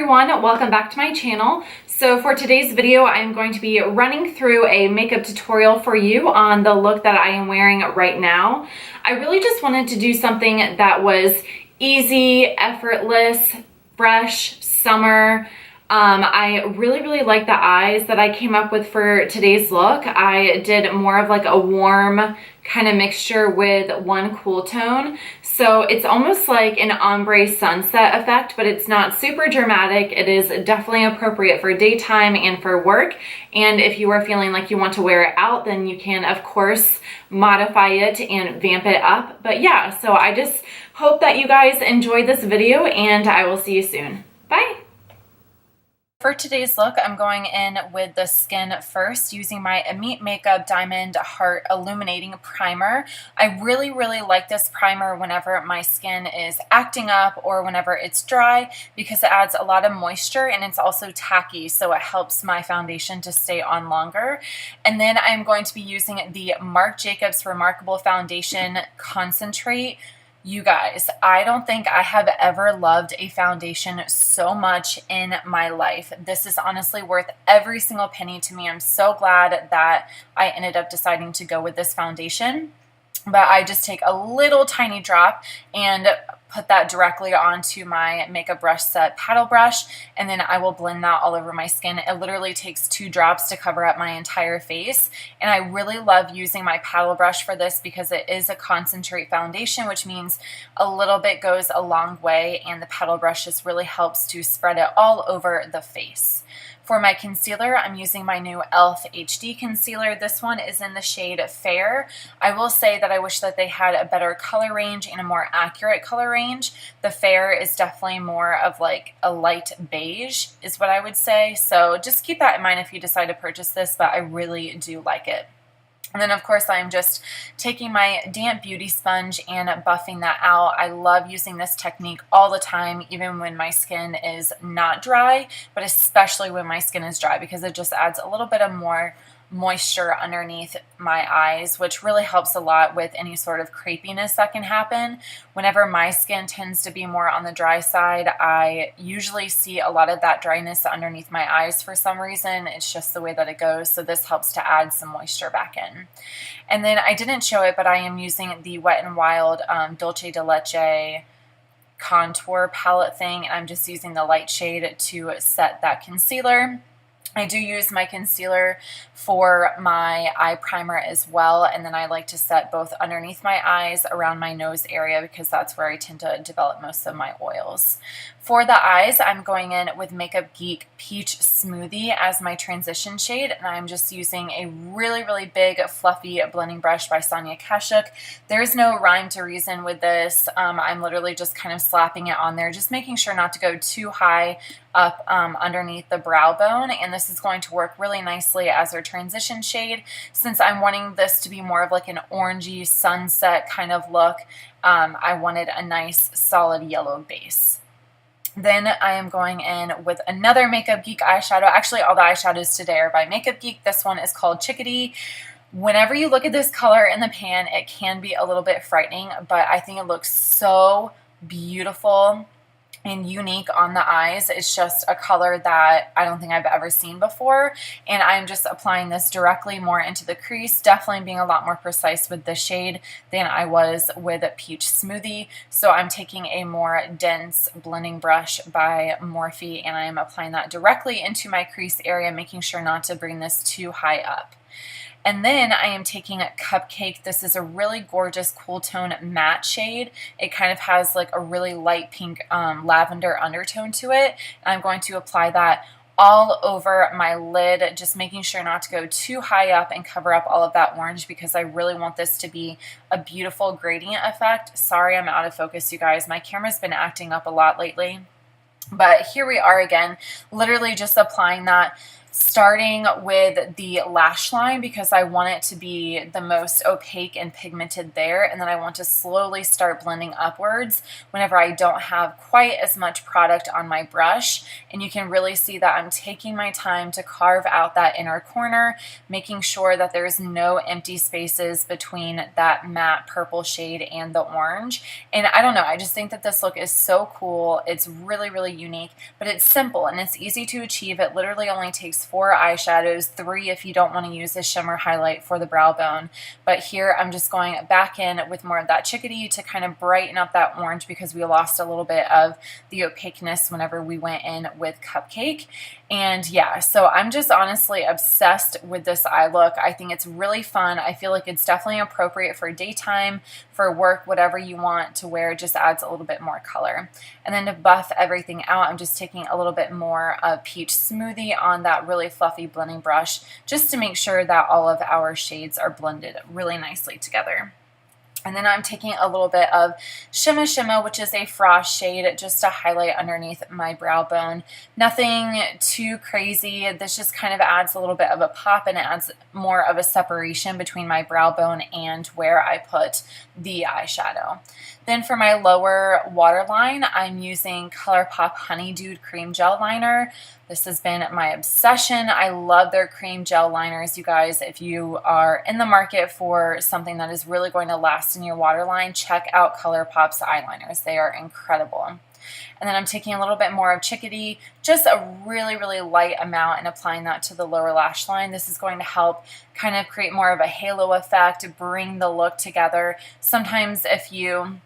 everyone, welcome back to my channel. So for today's video, I am going to be running through a makeup tutorial for you on the look that I am wearing right now. I really just wanted to do something that was easy, effortless, fresh, summer. I really like the eyes that I came up with for today's look. I did more of like a warm kind of mixture with one cool tone. So it's almost like an ombre sunset effect, but it's not super dramatic. It is definitely appropriate for daytime and for work. And if you are feeling like you want to wear it out, then you can of course modify it and vamp it up. But yeah, so I just hope that you guys enjoyed this video and I will see you soon. Bye. For today's look, I'm going in with the skin first using my Emite Makeup Diamond Heart Illuminating Primer. I really like this primer whenever my skin is acting up or whenever it's dry because it adds a lot of moisture and it's also tacky, so it helps my foundation to stay on longer. And then I'm going to be using the Marc Jacobs Remarkable Foundation Concentrate. You guys, I don't think I have ever loved a foundation so much in my life. This is honestly worth every single penny to me. I'm so glad that I ended up deciding to go with this foundation. But I just take a little tiny drop and put that directly onto my makeup brush set paddle brush, and then I will blend that all over my skin. It literally takes 2 drops to cover up my entire face, and I really love using my paddle brush for this because it is a concentrate foundation, which means a little bit goes a long way, and the paddle brush just really helps to spread it all over the face. For my concealer, I'm using my new E.L.F. HD concealer. This one is in the shade Fair. I will say that I wish that they had a better color range and a more accurate color range. The Fair is definitely more of like a light beige is what I would say. So just keep that in mind if you decide to purchase this, but I really do like it. And then of course I'm just taking my damp beauty sponge and buffing that out. I love using this technique all the time, even when my skin is not dry, but especially when my skin is dry because it just adds a little bit of more moisture underneath my eyes, which really helps a lot with any sort of crepiness that can happen. Whenever my skin tends to be more on the dry side, I usually see a lot of that dryness underneath my eyes for some reason. It's just the way that it goes, so this helps to add some moisture back in. And then I didn't show it, but I am using the Wet n Wild Dulce de Leche contour palette thing, and I'm just using the light shade to set that concealer. I do use my concealer for my eye primer as well, and then I like to set both underneath my eyes, around my nose area, because that's where I tend to develop most of my oils. For the eyes, I'm going in with Makeup Geek Peach Smoothie as my transition shade, and I'm just using a really big fluffy blending brush by Sonia Kashuk. There's no rhyme to reason with this. I'm literally just kind of slapping it on there, just making sure not to go too high up underneath the brow bone, and this is going to work really nicely as our transition shade. Since I'm wanting this to be more of like an orangey sunset kind of look, I wanted a nice solid yellow base. Then I am going in with another Makeup Geek eyeshadow. Actually, all the eyeshadows today are by Makeup Geek. This one is called Chickadee. Whenever you look at this color in the pan, it can be a little bit frightening, but I think it looks so beautiful and unique on the eyes. It's just a color that I don't think I've ever seen before, and I'm just applying this directly more into the crease, definitely being a lot more precise with the shade than I was with Peach Smoothie. So I'm taking a more dense blending brush by Morphe, and I am applying that directly into my crease area, making sure not to bring this too high up. And then I am taking a Cupcake. This is a really gorgeous cool tone matte shade. It kind of has like a really light pink lavender undertone to it. I'm going to apply that all over my lid, just making sure not to go too high up and cover up all of that orange because I really want this to be a beautiful gradient effect. Sorry, I'm out of focus, you guys. My camera's been acting up a lot lately. But here we are again, literally just applying that starting with the lash line because I want it to be the most opaque and pigmented there, and then I want to slowly start blending upwards whenever I don't have quite as much product on my brush. And you can really see that I'm taking my time to carve out that inner corner, making sure that there's no empty spaces between that matte purple shade and the orange. And I don't know, I just think that this look is so cool. It's really, really unique, but it's simple and it's easy to achieve. It literally only takes 4 eyeshadows, 3 if you don't want to use a shimmer highlight for the brow bone. But here I'm just going back in with more of that chickadee to kind of brighten up that orange because we lost a little bit of the opaqueness whenever we went in with Cupcake. And yeah, so I'm just honestly obsessed with this eye look. I think it's really fun. I feel like it's definitely appropriate for daytime, for work, whatever you want to wear. It just adds a little bit more color. And then to buff everything out, I'm just taking a little bit more of Peach Smoothie on that really fluffy blending brush just to make sure that all of our shades are blended really nicely together. And then I'm taking a little bit of Shimma, which is a frost shade, just to highlight underneath my brow bone. Nothing too crazy. This just kind of adds a little bit of a pop and it adds more of a separation between my brow bone and where I put the eyeshadow. Then for my lower waterline, I'm using Colourpop Honeydude Creme Gel Liner. This has been my obsession. I love their cream gel liners, you guys. If you are in the market for something that is really going to last in your waterline, check out Colourpop's eyeliners. They are incredible. And then I'm taking a little bit more of Chickadee, just a really, really light amount, and applying that to the lower lash line. This is going to help kind of create more of a halo effect, bring the look together. Sometimes if you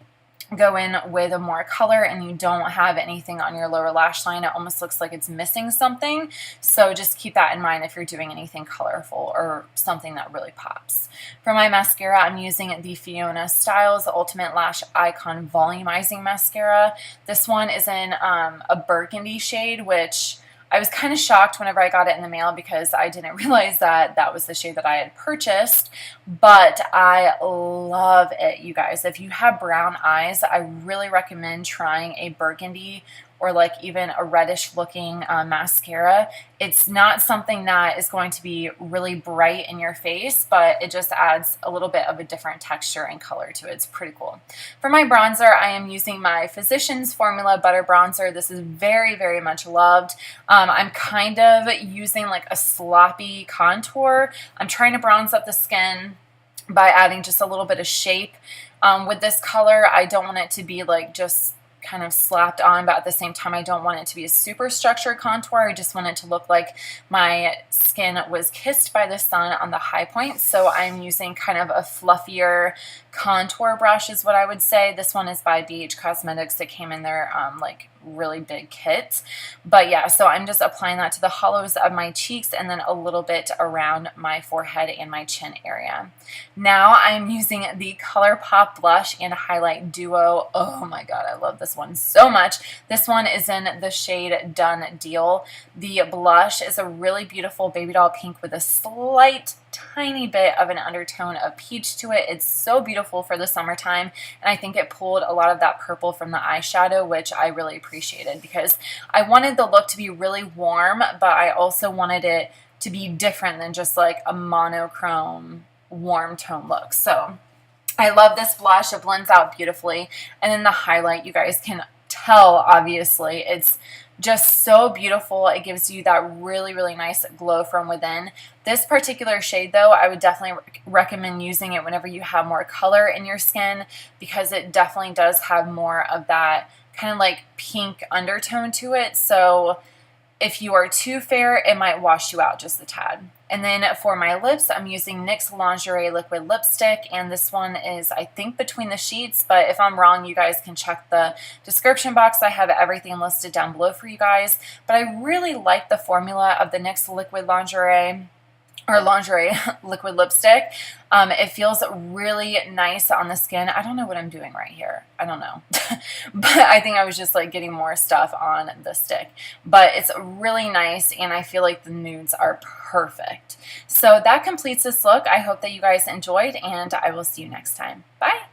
go in with a more color and you don't have anything on your lower lash line, it almost looks like it's missing something. So just keep that in mind if you're doing anything colorful or something that really pops. For my mascara, I'm using the Fiona Stiles Ultimate Lash Icon Volumizing Mascara. This one is in a burgundy shade, which I was kind of shocked whenever I got it in the mail because I didn't realize that that was the shade that I had purchased, but I love it, you guys. If you have brown eyes, I really recommend trying a burgundy or like even a reddish looking mascara. It's not something that is going to be really bright in your face, but it just adds a little bit of a different texture and color to it. It's pretty cool. For my bronzer, I am using my Physicians Formula Butter Bronzer. This is very, very much loved. I'm kind of using like a sloppy contour. I'm trying to bronze up the skin by adding just a little bit of shape. With this color, I don't want it to be like just kind of slapped on, but at the same time I don't want it to be a super structured contour. I just want it to look like my skin was kissed by the sun on the high point. So I'm using kind of a fluffier contour brush is what I would say. This one is by BH Cosmetics. It came in their like really big kit. But yeah, so I'm just applying that to the hollows of my cheeks and then a little bit around my forehead and my chin area. Now I'm using the Colourpop Blush and Highlight Duo. Oh my god, I love this one so much. This one is in the shade Done Deal. The blush is a really beautiful baby doll pink with a slight tiny bit of an undertone of peach to it. It's so beautiful for the summertime, and I think it pulled a lot of that purple from the eyeshadow, which I really appreciated because I wanted the look to be really warm, but I also wanted it to be different than just like a monochrome warm tone look. So I love this blush. It blends out beautifully. And then the highlight, you guys can tell, obviously, it's just so beautiful. It gives you that really, really nice glow from within. This particular shade, though, I would definitely recommend using it whenever you have more color in your skin because it definitely does have more of that kind of like pink undertone to it. So if you are too fair, it might wash you out just a tad. And then for my lips, I'm using NYX Lingerie Liquid Lipstick, and this one is, I think, Between the Sheets, but if I'm wrong, you guys can check the description box. I have everything listed down below for you guys, but I really like the formula of the NYX Liquid Lingerie liquid lipstick. It feels really nice on the skin. I don't know what I'm doing right here. I don't know. But I think I was just like getting more stuff on the stick. But it's really nice, and I feel like the nudes are perfect. So that completes this look. I hope that you guys enjoyed, and I will see you next time. Bye!